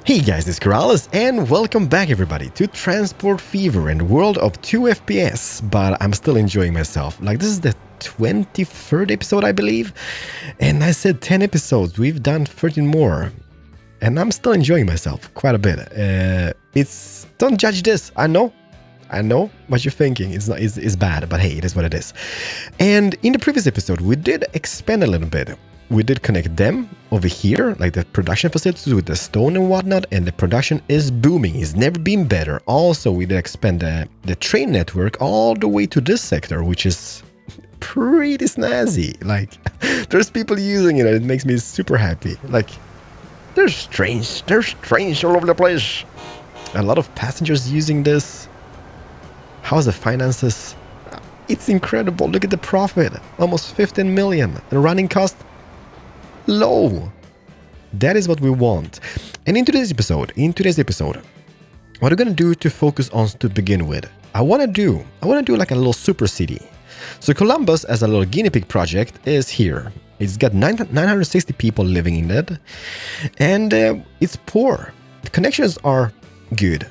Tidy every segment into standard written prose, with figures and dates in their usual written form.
Hey guys, it's Keralis and welcome back everybody to Transport Fever and World of 2 FPS, but I'm still enjoying myself. Like this is the 23rd episode I believe, and I said 10 episodes, we've done 13 more, and I'm still enjoying myself quite a bit. Don't judge this, I know what you're thinking, it's bad, but hey, it is what it is. And in the previous episode, we did expand a little bit. We did connect them over here, like the production facilities with the stone and whatnot, and the production is booming. It's never been better. Also, we did expand the train network all the way to this sector, which is pretty snazzy. Like, there's people using it, and it makes me super happy. Like, there's trains all over the place. A lot of passengers using this. How's the finances? It's incredible. Look at the profit. Almost 15 million. And running cost? Low. That is what we want. And in today's episode, what we're gonna do to focus on to begin with, I wanna do like a little super city. So Columbus, as a little guinea pig project, is here. It's got 960 people living in it, and it's poor. The connections are good,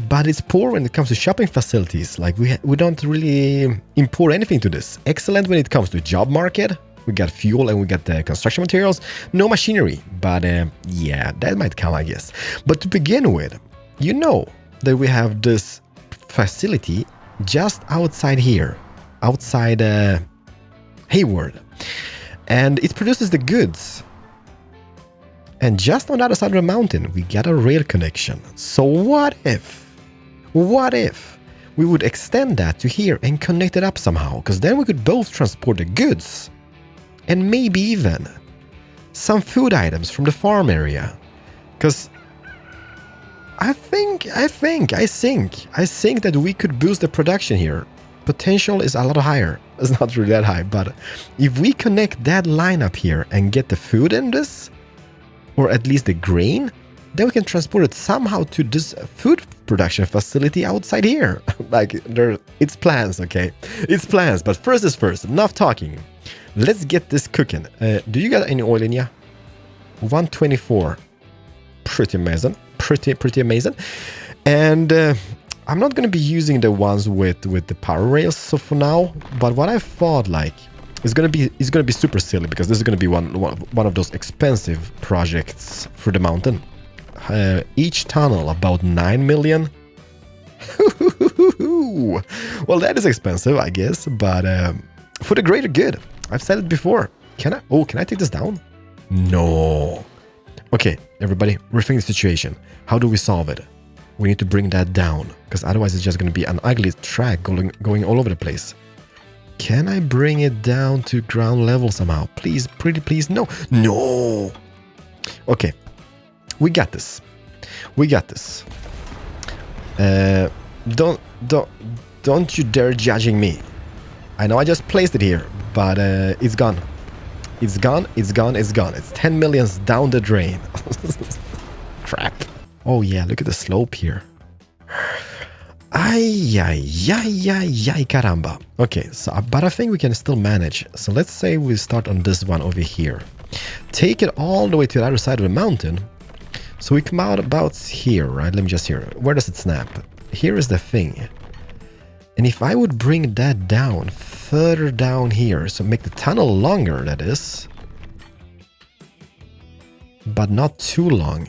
but it's poor when it comes to shopping facilities. Like we don't really import anything to this. Excellent when it comes to job market. We got fuel and we got the construction materials. No machinery, but yeah, that might come, I guess. But to begin with, you know that we have this facility just outside here, outside Hayward, and it produces the goods. And just on the other side of the mountain, we got a rail connection. So what if we would extend that to here and connect it up somehow? Because then we could both transport the goods and maybe even some food items from the farm area. Because I think that we could boost the production here. Potential is a lot higher. It's not really that high, but if we connect that line up here and get the food in this, or at least the grain, then we can transport it somehow to this food production facility outside here. Like, it's plans, okay? It's plans, but first is first. Enough talking. Let's get this cooking. Do you got any oil in ya? 124. Pretty amazing. Pretty amazing. And I'm not going to be using the ones with the power rails so for now, but what I thought, like, it's gonna be super silly, because this is gonna be one of those expensive projects for the mountain. Each tunnel about 9 million. Well, that is expensive, I guess, but for the greater good. I've said it before. Can I take this down? No. Okay, everybody, rethink the situation. How do we solve it? We need to bring that down, because otherwise it's just gonna be an ugly track going all over the place. Can I bring it down to ground level somehow? Please, pretty please. No. Okay. We got this. Don't you dare judging me. I know I just placed it here, but it's gone. It's gone. It's 10 millions down the drain. Crap. Oh yeah, look at the slope here. Ay, caramba. Okay, so, but I think we can still manage. So let's say we start on this one over here. Take it all the way to the other side of the mountain. So we come out about here, right? Let me just hear. Where does it snap? Here is the thing. And if I would bring that down, further down here, so make the tunnel longer, that is. But not too long.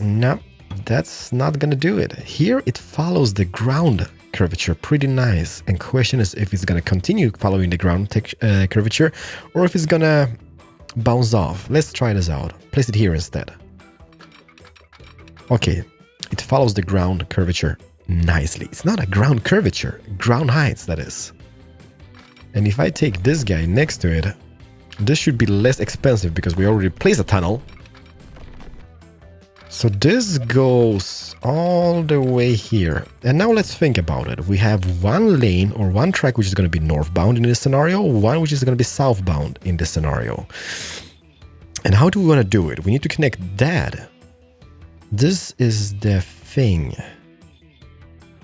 No. That's not gonna do it. Here it follows the ground curvature pretty nice, and question is if it's gonna continue following the ground curvature or if it's gonna bounce off. Let's try this out. Place it here instead. Okay, it follows the ground curvature nicely. It's not a ground curvature, ground heights, that is. And if I take this guy next to it, this should be less expensive because we already placed a tunnel. So this goes all the way here. And now let's think about it. We have one lane or one track which is going to be northbound in this scenario, one which is going to be southbound in this scenario. And how do we want to do it? We need to connect that. This is the thing.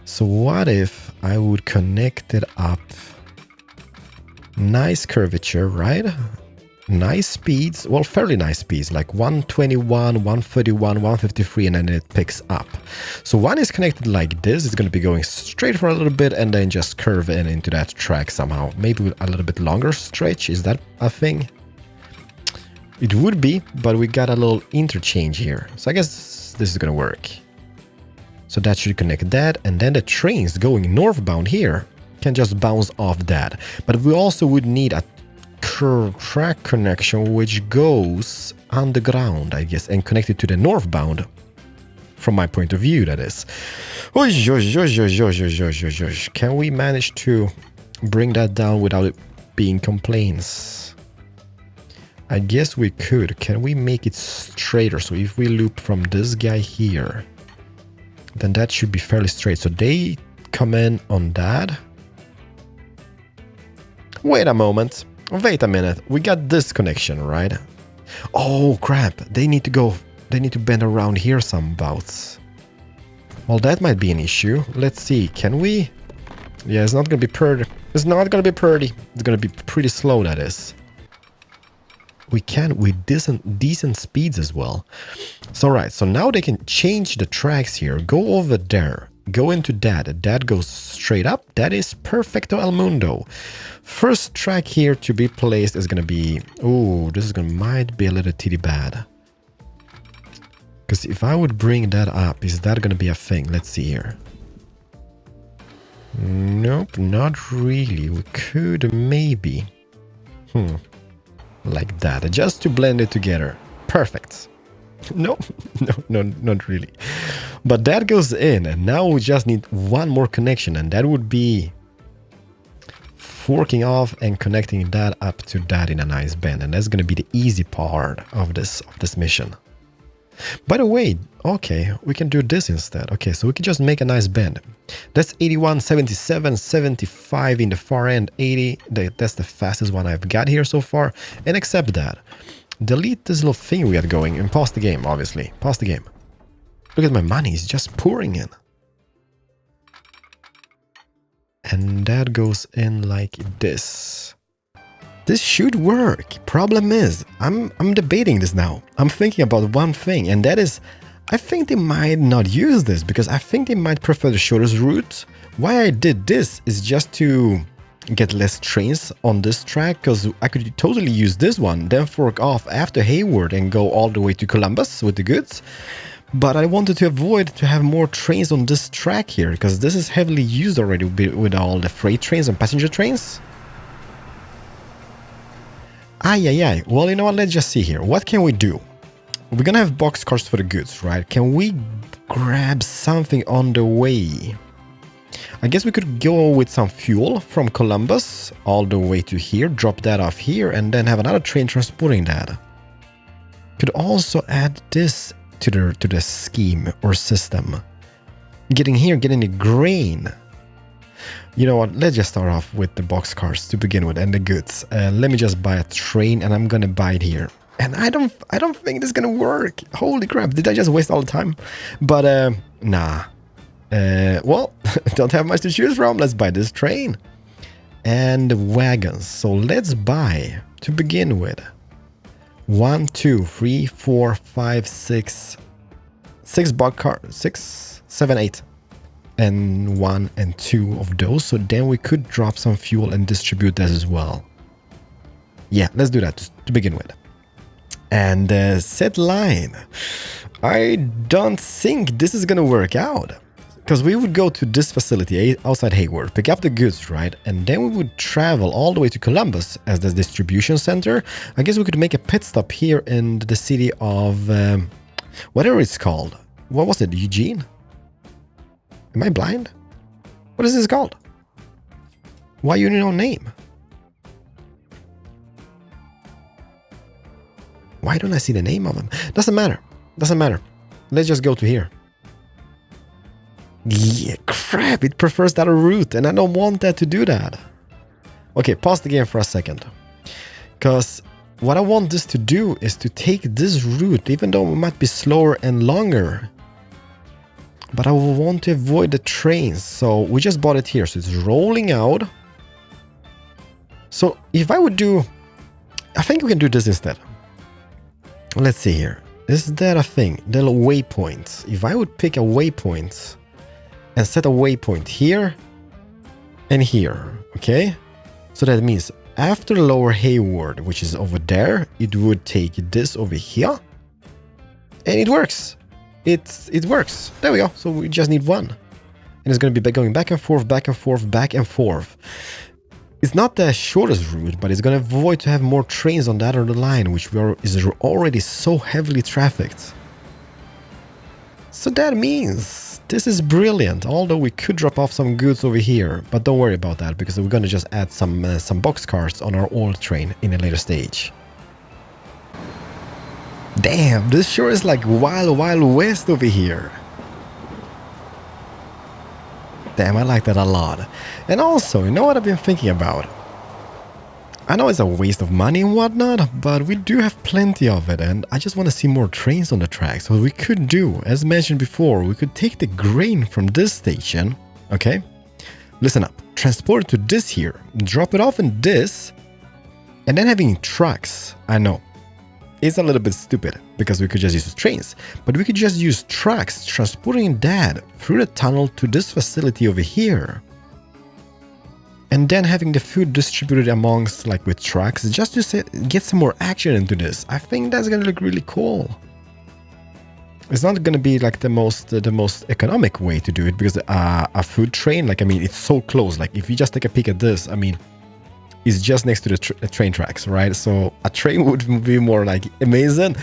So what if I would connect it up? Nice curvature, right? nice speeds, well, fairly nice speeds, like 121, 131, 153, and then it picks up. So one is connected like this. It's going to be going straight for a little bit and then just curve in into that track somehow. Maybe with a little bit longer stretch. Is that a thing? It would be, but we got a little interchange here. So I guess this is going to work. So that should connect that, and then the trains going northbound here can just bounce off that. But we also would need a track connection which goes underground, I guess, and connected to the northbound. From my point of view, that is. Can we manage to bring that down without it being complaints? I guess we could. Can we make it straighter? So if we loop from this guy here, then that should be fairly straight. So they come in on that. Wait a moment. Wait a minute. We got this connection, right? Oh, crap. They need to go. They need to bend around here some bouts. Well, that might be an issue. Let's see. Can we? Yeah, it's not going to be pretty. It's not going to be pretty. It's going to be pretty slow, that is. We can with decent speeds as well. So right, so now they can change the tracks here. Go over there, go into that. That goes straight up. That is perfecto el mundo. First track here to be placed is gonna be. Oh, this is gonna might be a little titty bad. Because if I would bring that up, is that gonna be a thing? Let's see here. Nope, not really. We could maybe. Like that, just to blend it together. Perfect. No, not really. But that goes in, and now we just need one more connection, and that would be forking off and connecting that up to that in a nice bend, and that's going to be the easy part of this mission. By the way, okay, we can do this instead. Okay, so we can just make a nice bend. That's 81, 77, 75 in the far end, 80. That's the fastest one I've got here so far. And accept that. Delete this little thing we got going and pause the game, obviously. Pause the game. Look at my money, it's just pouring in. And that goes in like this. This should work. Problem is, I'm debating this now. I'm thinking about one thing, and that is, I think they might not use this because I think they might prefer the shortest route. Why I did this is just to get less trains on this track, because I could totally use this one, then fork off after Hayward and go all the way to Columbus with the goods. But I wanted to avoid to have more trains on this track here, because this is heavily used already with all the freight trains and passenger trains. Ay. Well, you know what? Let's just see here. What can we do? We're gonna have boxcars for the goods, right? Can we grab something on the way? I guess we could go with some fuel from Columbus all the way to here, drop that off here, and then have another train transporting that. Could also add this to the scheme or system. Getting the grain. You know what, let's just start off with the boxcars to begin with and the goods. Let me just buy a train, and I'm gonna buy it here. And I don't think this is gonna work. Holy crap, did I just waste all the time? But nah. Well, don't have much to choose from. Let's buy this train. And wagons. So let's buy, to begin with, 1, 2, 3, 4, 5, 6 boxcars, 6, 7, 8. And 1 and 2 of those, so then we could drop some fuel and distribute that as well. Yeah, let's do that to begin with. And set line. I don't think this is gonna work out, because we would go to this facility outside Hayward, pick up the goods, right? And then we would travel all the way to Columbus as the distribution center. I guess we could make a pit stop here in the city of whatever it's called. What was it, Eugene? Am I blind? What is this called? Why you no name? Why don't I see the name of him? Doesn't matter. Doesn't matter. Let's just go to here. Yeah, crap. It prefers that route, and I don't want that to do that. Okay, pause the game for a second. Because what I want this to do is to take this route, even though it might be slower and longer. But I want to avoid the trains, so we just bought it here. So it's rolling out. So if I would do I think we can do this instead. Let's see here. Is that a thing? The waypoints. If I would pick a waypoint and set a waypoint here and here, okay? So that means after Lower Hayward, which is over there, it would take this over here. And it works. It works. There we go. So we just need one. And it's going to be going back and forth, back and forth, back and forth. It's not the shortest route, but it's going to avoid to have more trains on that other line, which is already so heavily trafficked. So that means this is brilliant, although we could drop off some goods over here, but don't worry about that because we're going to just add some boxcars on our old train in a later stage. Damn, this sure is like Wild Wild West over here. Damn, I like that a lot. And also, you know what I've been thinking about? I know it's a waste of money and whatnot, but we do have plenty of it, and I just want to see more trains on the tracks. So what we could do, as mentioned before, we could take the grain from this station, okay? Listen up, transport it to this here, drop it off in this, and then having trucks. I know, it's a little bit stupid because we could just use trains, but we could just use trucks transporting that through the tunnel to this facility over here. And then having the food distributed amongst, like with trucks, just to get some more action into this. I think that's gonna look really cool. It's not gonna be like the most economic way to do it because a food train, like I mean, it's so close. Like if you just take a peek at this, I mean, it's just next to the train tracks, right? So a train would be more like amazing.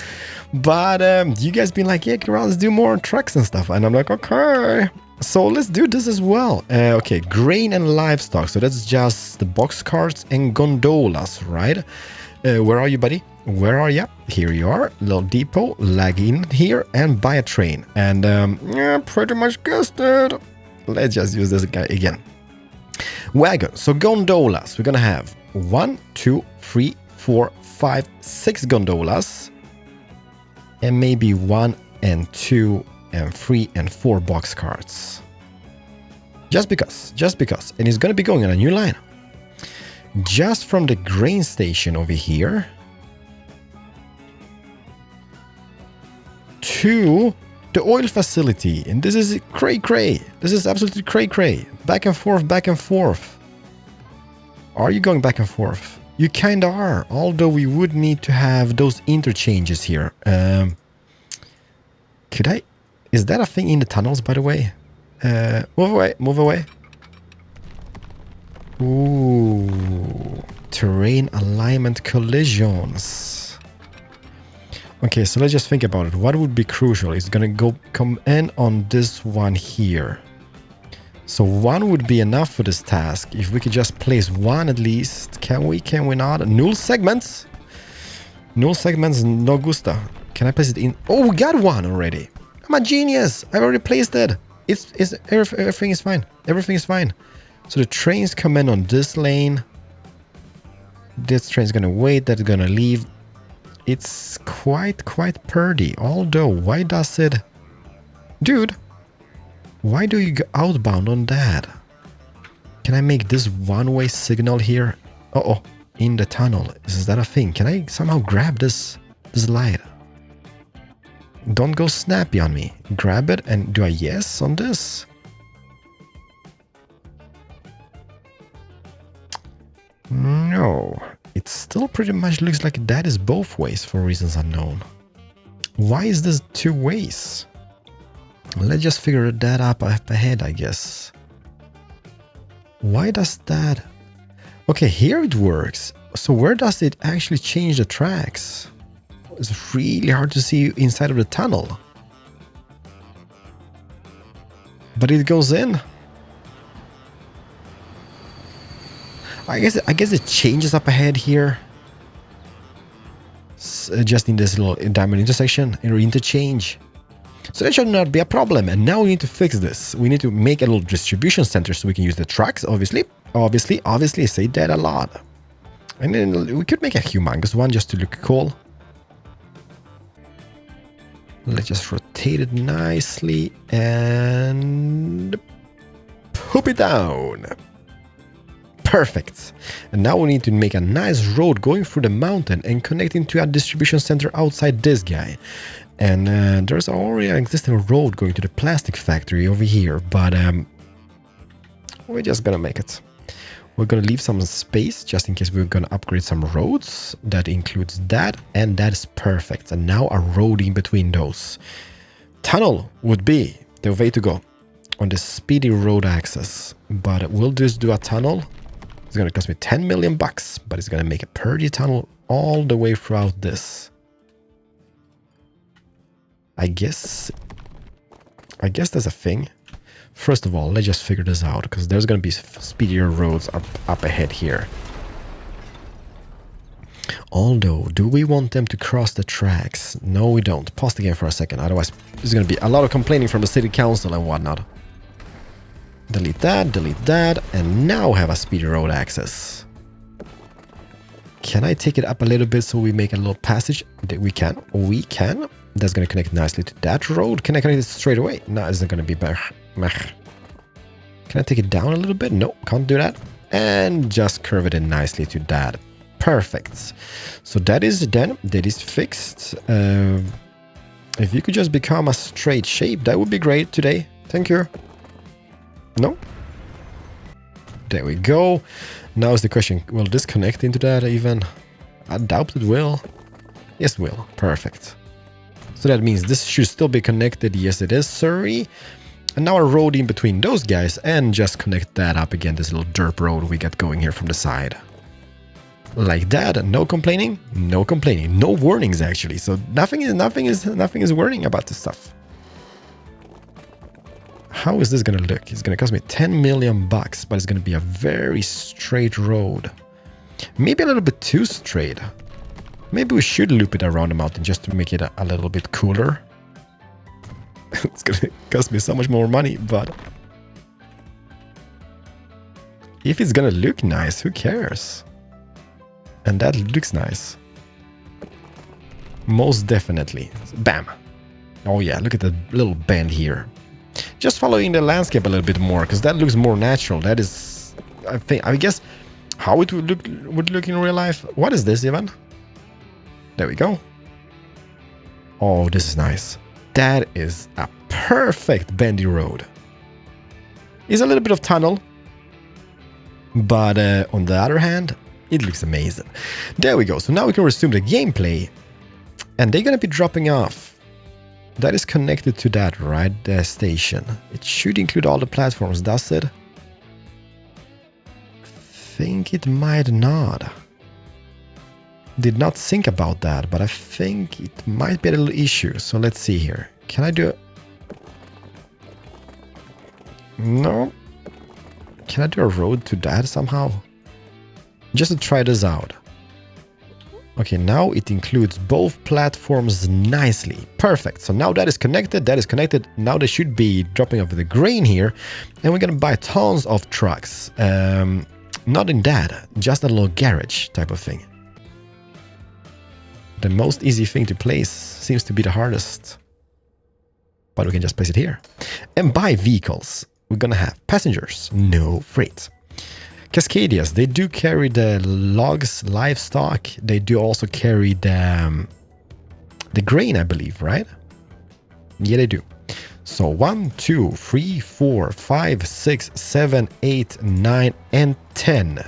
But you guys been like, yeah, Keralis, do more trucks and stuff, and I'm like, okay. So let's do this as well. Okay, grain and livestock. So that's just the box carts and gondolas, right? Where are you, buddy? Where are you? Here you are. Little depot. Lag in here and buy a train. And yeah, pretty much guessed it. Let's just use this guy again. Wagon. So gondolas. We're gonna have 1, 2, 3, 4, 5, 6 gondolas. And maybe 1 and 2 and 3 and 4 box carts. Just because. And it's gonna be going on a new line. Just from the grain station over here to the oil facility. And this is cray. This is absolutely cray. Back and forth. Are you going back and forth? You kinda are, although we would need to have those interchanges here. Could I? Is that a thing in the tunnels, by the way? Move away. Ooh, terrain alignment collisions. Okay, so let's just think about it. What would be crucial? It's gonna come in on this one here. So one would be enough for this task. If we could just place one at least. Can we not? Null segments? Null segments, no gusta. Can I place it in? Oh, we got one already. I'm a genius. I've already placed it. Everything is fine. Everything is fine. So the trains come in on this lane. This train's gonna wait. That's gonna leave. It's quite purdy. Although, why does it... Dude, why do you go outbound on that? Can I make this one-way signal here? Uh-oh, in the tunnel. Is that a thing? Can I somehow grab this light? Don't go snappy on me. Grab it and do a yes on this. No. It still pretty much looks like that is both ways for reasons unknown. Why is this 2 ways? Let's just figure that up ahead, I guess. Why does that... Okay, here it works. So where does it actually change the tracks? It's really hard to see inside of the tunnel. But it goes in. I guess it changes up ahead here. Just in this little diamond intersection or interchange. So that should not be a problem. And now we need to fix this. We need to make a little distribution center so we can use the trucks, obviously. Obviously, I say that a lot. And then we could make a humongous one just to look cool. Let's just rotate it nicely and poop it down. Perfect. And now we need to make a nice road going through the mountain and connecting to a distribution center outside this guy. And there's already an existing road going to the plastic factory over here, but we're just gonna make it. We're gonna leave some space just in case we're gonna upgrade some roads. That includes that, and that is perfect. And now a road in between those. Tunnel would be the way to go on the speedy road access, but we'll just do a tunnel. It's gonna cost me 10 million bucks, but it's gonna make a purdy tunnel all the way throughout this. I guess that's a thing. First of all, let's just figure this out, because there's gonna be speedier roads up ahead here. Although, do we want them to cross the tracks? No, we don't. Pause the game for a second, otherwise there's gonna be a lot of complaining from the city council and whatnot. Delete that, and now have a speedy road access. Can I take it up a little bit so we make a little passage? We can. That's going to connect nicely to that road. Can I connect it straight away? No, it's not going to be better. Can I take it down a little bit? No, can't do that. And just curve it in nicely to that. Perfect. So that is done. That is fixed. If you could just become a straight shape, that would be great today. Thank you. No? There we go. Now is the question, will this connect into that even? I doubt it will. Yes, it will. Perfect. So that means this should still be connected. Yes, it is, sorry. And now a road in between those guys and just connect that up again, this little dirt road we got going here from the side. Like that, no complaining, no complaining, no warnings actually. So nothing is warning about this stuff. How is this gonna look? It's gonna cost me 10 million bucks, but it's gonna be a very straight road. Maybe a little bit too straight. Maybe we should loop it around the mountain just to make it a little bit cooler. It's gonna cost me so much more money, but if it's gonna look nice, who cares? And that looks nice. Most definitely. Bam. Oh yeah, look at the little bend here. Just following the landscape a little bit more, because that looks more natural. That is, I guess, how it would look in real life. What is this even? There we go. Oh, this is nice. That is a perfect bendy road. It's a little bit of tunnel, but on the other hand, it looks amazing. There we go. So now we can resume the gameplay, and they're gonna be dropping off. That is connected to that, right? The station. It should include all the platforms, does it? I think it might not. Did not think about that, but I think it might be a little issue. So let's see here. Can I do it? No. Can I do a road to that somehow? Just to try this out. Okay, now it includes both platforms nicely. Perfect. So now that is connected, Now they should be dropping off the grain here. And we're gonna buy tons of trucks. Not in that, just a little garage type of thing. The most easy thing to place seems to be the hardest. But we can just place it here. And buy vehicles. We're gonna have passengers, no freight. Cascadias, they do carry the logs, livestock. They do also carry the grain, I believe, right? Yeah, they do. So 1, 2, 3, 4, 5, 6, 7, 8, 9, and 10.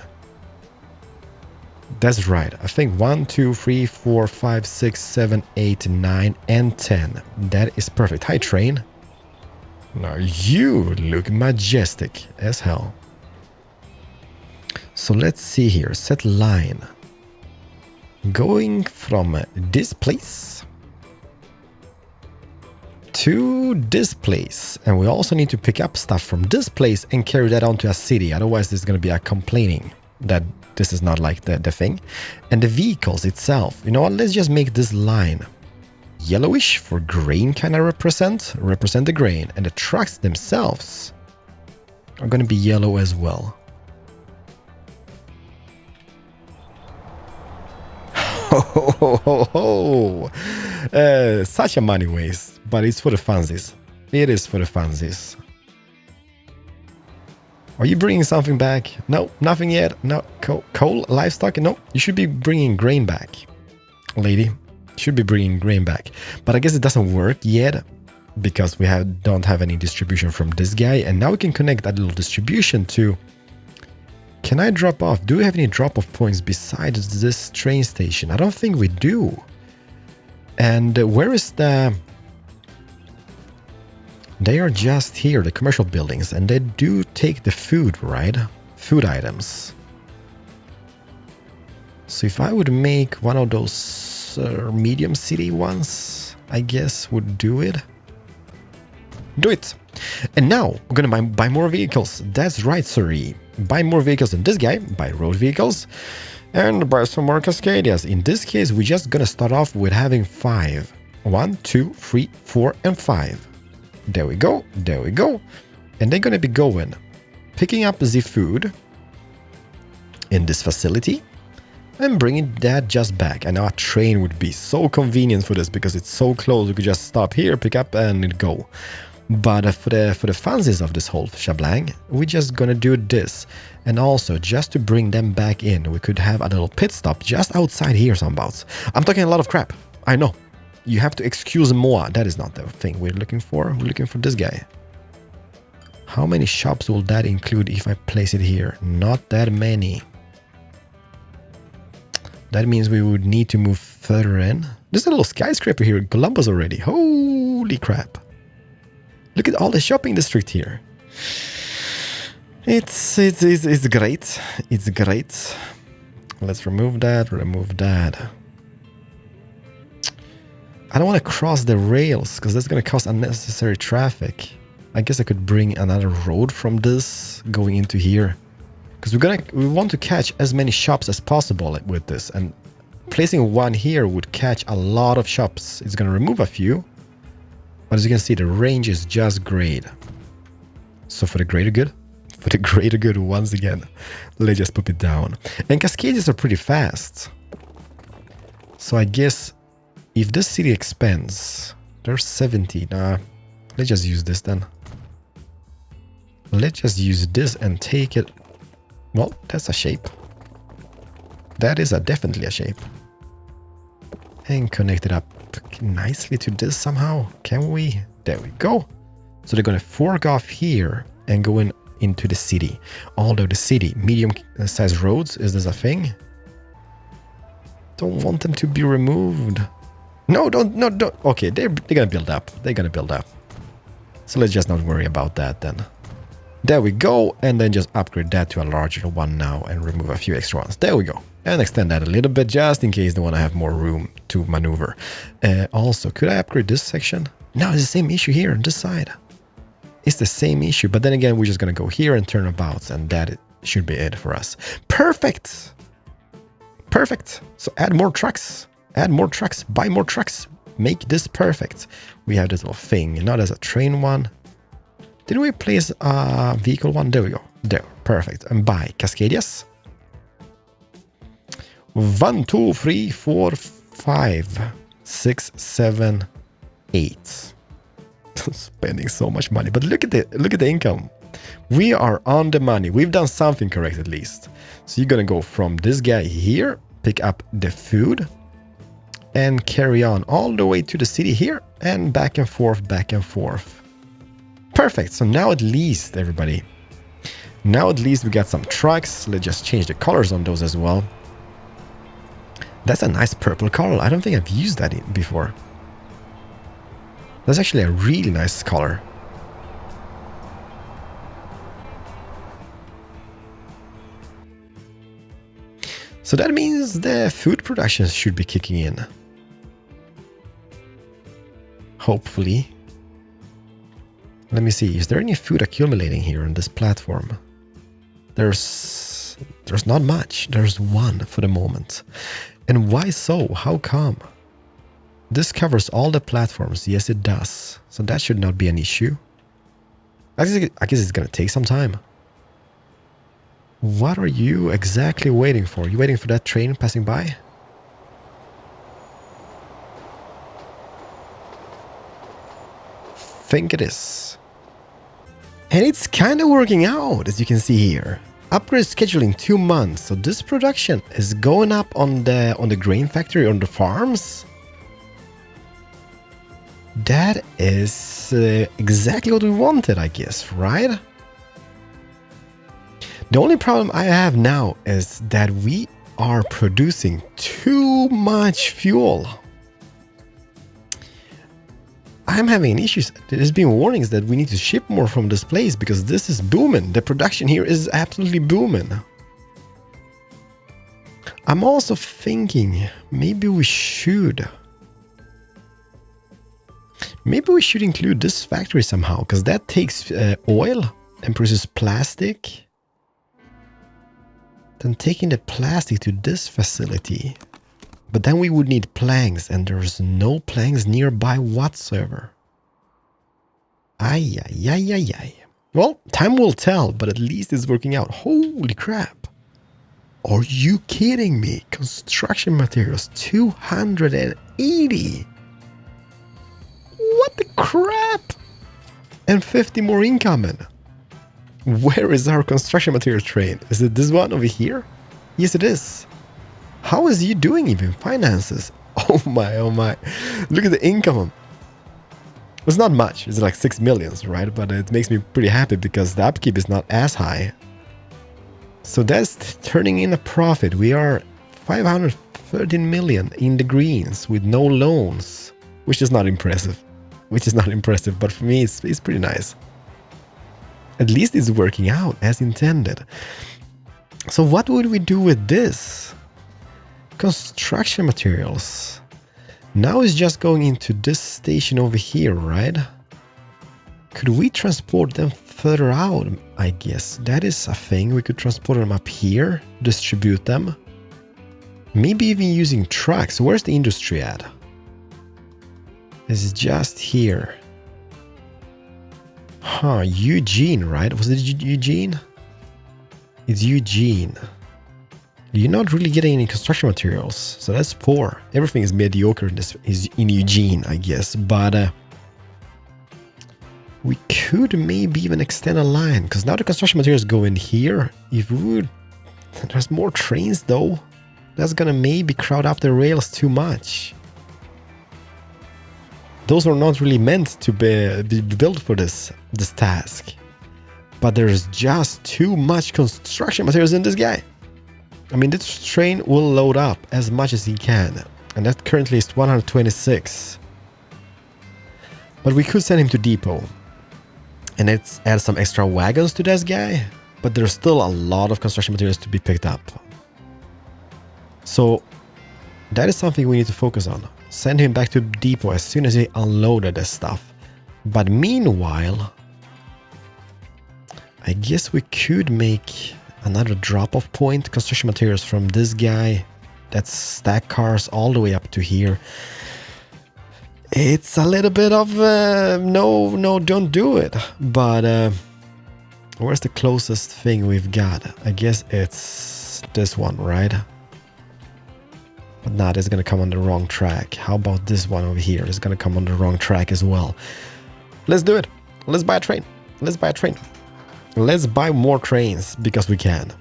That's right. I think 1, 2, 3, 4, 5, 6, 7, 8, 9, and 10. That is perfect. Hi, train. Now you look majestic as hell. So let's see here. Set line. Going from this place to this place. And we also need to pick up stuff from this place and carry that onto a city. Otherwise, there's going to be a complaining that this is not like the thing. And the vehicles itself. You know what? Let's just make this line yellowish for grain kind of represent the grain. And the trucks themselves are going to be yellow as well. Such a money waste, but it's for the funsies. It is for the funsies. Are you bringing something back? No, nothing yet. No, coal, livestock? No, you should be bringing grain back. Lady, should be bringing grain back. But I guess it doesn't work yet because we don't have any distribution from this guy. And now we can connect that little distribution to... Can I drop off? Do we have any drop-off points besides this train station? I don't think we do. And where is the... They are just here, the commercial buildings, and they do take the food, right? Food items. So if I would make one of those medium city ones, I guess would do it. Do it! And now, we're gonna buy more vehicles. That's right, sirree. Buy more vehicles than this guy, buy road vehicles, and buy some more Cascadias. In this case, we're just gonna start off with having 5. 1, 2, 3, 4, and 5. There we go, there we go. And they're gonna be going, picking up the food in this facility and bringing that just back. And our train would be so convenient for this because it's so close. We could just stop here, pick up, and go. But for the funsies of this whole shablang, we're just gonna do this. And also, just to bring them back in, we could have a little pit stop just outside here somebouts. I'm talking a lot of crap, I know. You have to excuse more. That is not the thing we're looking for. We're looking for this guy. How many shops will that include if I place it here? Not that many. That means we would need to move further in. There's a little skyscraper here in Columbus already. Holy crap. Look at all the shopping district here. It's great. It's great. Let's remove that, remove that. I don't want to cross the rails because that's going to cause unnecessary traffic. I guess I could bring another road from this going into here. Because we want to catch as many shops as possible with this. And placing one here would catch a lot of shops. It's going to remove a few. But as you can see, the range is just great. So for the greater good, once again, let's just put it down. And Cascadias are pretty fast. So I guess... If this city expands, there's 70. Let's just use this then. Let's just use this and take it. Well, that's a shape. That is definitely a shape. And connect it up nicely to this somehow. Can we? There we go. So they're going to fork off here and go into the city. Although the city, medium-sized roads, is this a thing? Don't want them to be removed. No, don't. Okay, they're gonna build up. They're gonna build up. So let's just not worry about that then. There we go, and then just upgrade that to a larger one now and remove a few extra ones. There we go. And extend that a little bit just in case they want to have more room to maneuver. Also, could I upgrade this section? No, it's the same issue here on this side. It's the same issue, but then again, we're just gonna go here and turn about, and that should be it for us. Perfect! Perfect! So add more trucks. Add more trucks, buy more trucks, make this perfect. We have this little thing, not as a train one. Didn't we place a vehicle one? There we go. There, perfect. And buy Cascadias. 1, 2, 3, 4, 5, 6, 7, 8. Spending so much money, but look at the income. We are on the money. We've done something correct at least. So you're gonna go from this guy here, pick up the food. And carry on all the way to the city here and back and forth, back and forth. Perfect. So now at least, everybody. Now at least we got some trucks. Let's just change the colors on those as well. That's a nice purple color. I don't think I've used that before. That's actually a really nice color. So that means the food production should be kicking in. Hopefully. Let me see. Is there any food accumulating here on this platform? There's not much. There's one for the moment. And why so? How come? This covers all the platforms. Yes, it does. So that should not be an issue. I guess it's going to take some time. What are you exactly waiting for? Are you waiting for that train passing by? Think it is. And it's kind of working out, as you can see here. Upgrade scheduling 2 months, so this production is going up on the grain factory, on the farms. That is exactly what we wanted, I guess, right? The only problem I have now is that we are producing too much fuel. I'm having issues. There's been warnings that we need to ship more from this place because this is booming. The production here is absolutely booming. I'm also thinking maybe we should include this factory somehow, because that takes oil and produces plastic. Then taking the plastic to this facility. But then we would need planks, and there's no planks nearby whatsoever. Ay, ay, ay, ay, ay. Well, time will tell, but at least it's working out. Holy crap. Are you kidding me? Construction materials, 280. What the crap? And 50 more incoming. Where is our construction material train? Is it this one over here? Yes, it is. How is he doing even finances? Oh my, oh my. Look at the income. It's not much. It's like 6 millions, right? But it makes me pretty happy because the upkeep is not as high. So that's turning in a profit. We are 513 million in the greens with no loans, which is not impressive. But for me, it's pretty nice. At least it's working out as intended. So what would we do with this? Construction materials. Now it's just going into this station over here, right? Could we transport them further out? I guess that is a thing. We could transport them up here, distribute them. Maybe even using trucks. Where's the industry at? It's just here. Huh, Eugene, right? Was it Eugene? It's Eugene. You're not really getting any construction materials, so that's poor. Everything is mediocre in Eugene, I guess. But we could maybe even extend a line, because now the construction materials go in here. If we would, there's more trains though. That's gonna maybe crowd up the rails too much. Those are not really meant to be built for this task. But there's just too much construction materials in this guy. I mean, this train will load up as much as he can. And that currently is 126. But we could send him to depot. And let's add some extra wagons to this guy. But there's still a lot of construction materials to be picked up. So that is something we need to focus on. Send him back to depot as soon as he unloaded this stuff. But meanwhile, I guess we could make another drop-off point. Construction materials from this guy. That's stack cars all the way up to here. It's a little bit of no, don't do it. But where's the closest thing we've got? I guess it's this one, right? But nah, it's gonna come on the wrong track. How about this one over here? It's gonna come on the wrong track as well. Let's do it. Let's buy a train. Let's buy a train. Let's buy more trains because we can.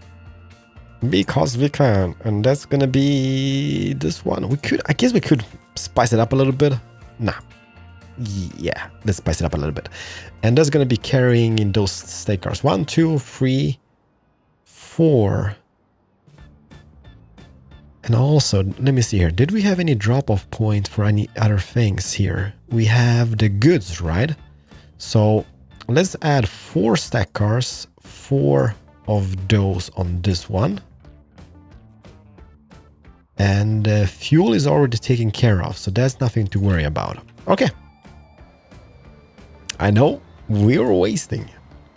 Because we can. And that's gonna be this one. I guess we could spice it up a little bit. Nah. Yeah, let's spice it up a little bit. And that's gonna be carrying in those stake cars. 1, 2, 3, 4. And also, let me see here. Did we have any drop-off point for any other things here? We have the goods, right? So let's add 4 stack cars, 4 of those on this one. And fuel is already taken care of, so that's nothing to worry about. Okay. I know we were wasting,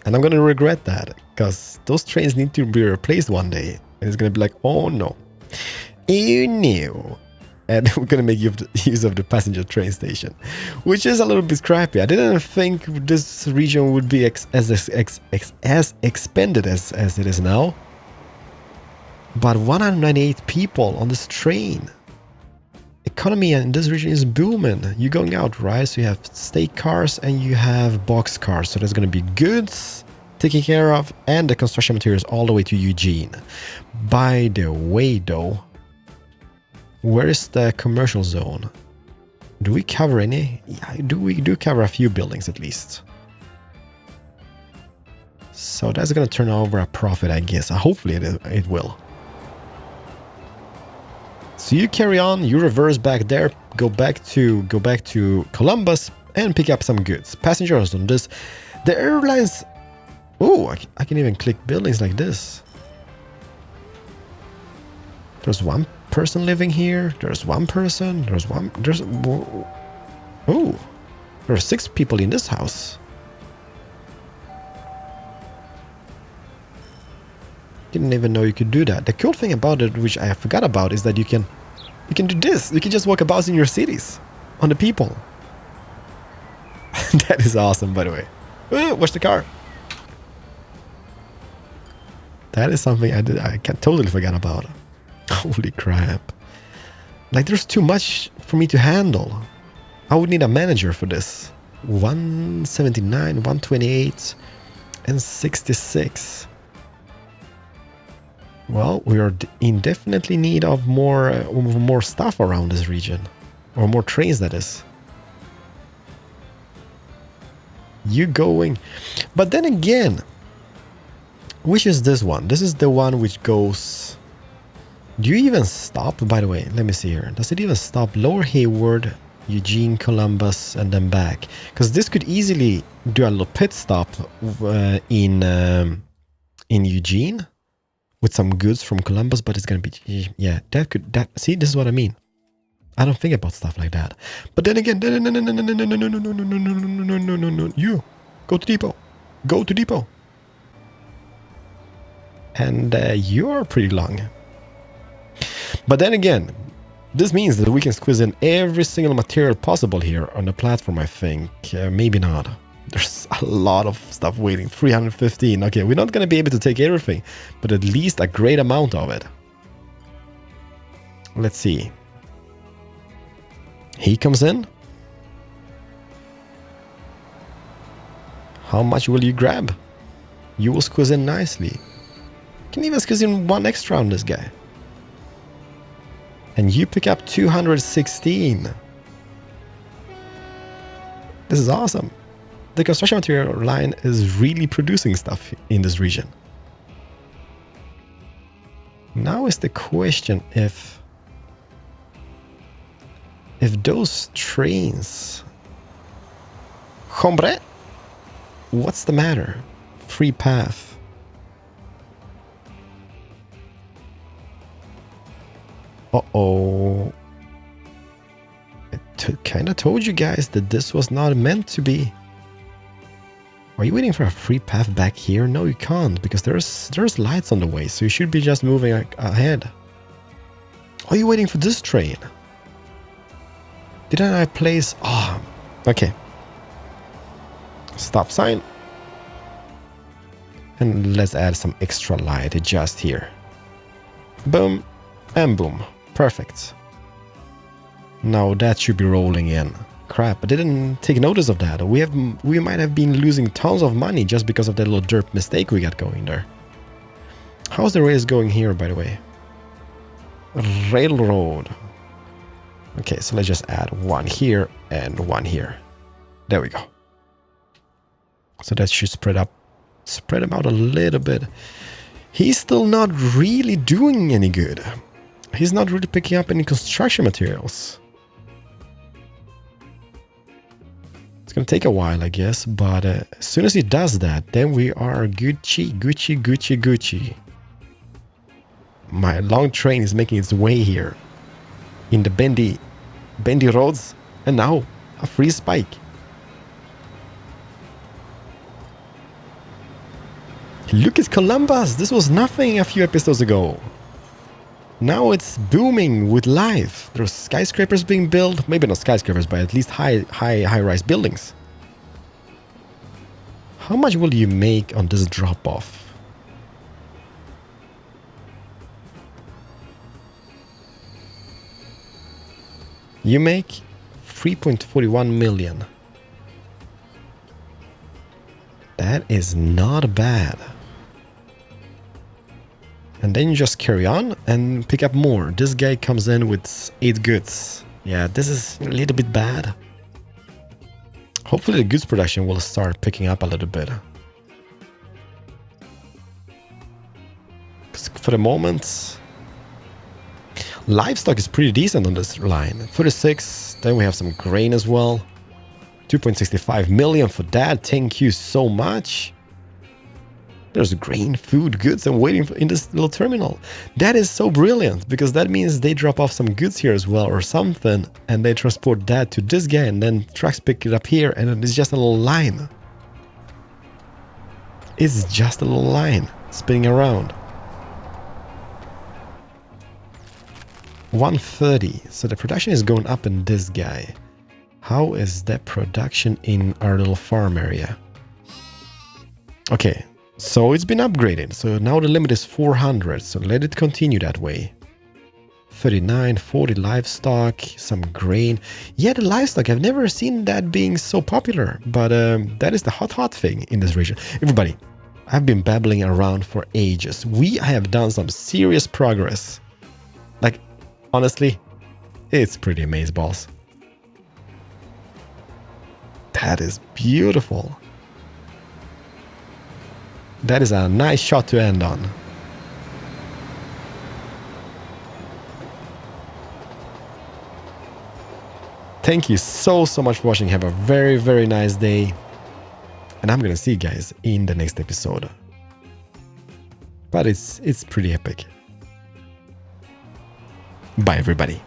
and I'm gonna regret that, because those trains need to be replaced one day. And it's gonna be like, oh no. You knew. And we're gonna make use of the passenger train station, which is a little bit crappy. I didn't think this region would be as expanded as it is now. But 198 people on this train. economy in this region is booming. You're going out, right? So you have state cars and you have box cars. So there's going to be goods taken care of and the construction materials all the way to Eugene. By the way, though, where is the commercial zone? Do we cover any? Yeah, we do cover a few buildings at least. So that's going to turn over a profit, I guess. Hopefully it will. So you carry on, you reverse back there, go back to Columbus and pick up some goods. Passengers on this. The airlines. Oh, I can even click buildings like this. There's one person living here. There's one person. Oh, there are 6 people in this house. Didn't even know you could do that. The cool thing about it, which I forgot about, is that you can do this. You can just walk about in your cities on the people. That is awesome, by the way. Watch the car. That is something I totally forgot about. Holy crap. Like, there's too much for me to handle. I would need a manager for this. 179, 128, and 66. Well, we are in definitely need of more stuff around this region. Or more trains, that is. You going. But then again, which is this one? This is the one which goes... Do you even stop, by the way? Let me see here. Does it even stop Lower Hayward, Eugene, Columbus, and then back? Because this could easily do a little pit stop in Eugene with some goods from Columbus, but it's gonna be, yeah, see, this is what I mean. I don't think about stuff like that. But then again, no, you go to depot, and you're pretty long. But then again, this means that we can squeeze in every single material possible here on the platform, I think. Maybe not. There's a lot of stuff waiting. 315. Okay, we're not going to be able to take everything, but at least a great amount of it. Let's see. He comes in. How much will you grab? You will squeeze in nicely. You can even squeeze in 1 extra on this guy. And you pick up 216. This is awesome. The construction material line is really producing stuff in this region. Now is the question if those trains... Hombre? What's the matter? Free path. Uh-oh. I kind of told you guys that this was not meant to be. Are you waiting for a free path back here? No, you can't, because there's lights on the way, so you should be just moving ahead. Are you waiting for this train? Didn't I place... Oh, okay. Stop sign. And let's add some extra light just here. Boom and boom. Perfect. Now that should be rolling in. Crap, I didn't take notice of that. We might have been losing tons of money just because of that little derp mistake we got going there. How's the race going here, by the way? Railroad. Okay, so let's just add 1 here and 1 here. There we go. So that should spread them out a little bit. He's still not really doing any good. He's not really picking up any construction materials. It's going to take a while, I guess, but as soon as he does that, then we are Gucci, Gucci, Gucci, Gucci. My long train is making its way here in the bendy roads, and now a free spike. Look at Columbus! This was nothing a few episodes ago. Now it's booming with life. There's skyscrapers being built. Maybe not skyscrapers, but at least high-rise buildings. How much will you make on this drop-off? You make 3.41 million. That is not bad. And then you just carry on and pick up more. This guy comes in with 8 goods. Yeah, this is a little bit bad. Hopefully the goods production will start picking up a little bit. For the moment, livestock is pretty decent on this line. 36, then we have some grain as well. 2.65 million for that. Thank you so much. There's grain, food, goods I'm waiting for in this little terminal. That is so brilliant, because that means they drop off some goods here as well or something, and they transport that to this guy, and then trucks pick it up here, and it's just a little line. It's just a little line spinning around. 130. So the production is going up in this guy. How is that production in our little farm area? Okay. So it's been upgraded. So now the limit is 400. So let it continue that way. 39, 40 livestock, some grain. Yeah, the livestock, I've never seen that being so popular. But that is the hot thing in this region. Everybody, I've been babbling around for ages. We have done some serious progress. Like, honestly, it's pretty amazeballs. That is beautiful. That is a nice shot to end on. Thank you so much for watching. Have a very nice day. And I'm gonna see you guys in the next episode. But it's pretty epic. Bye everybody.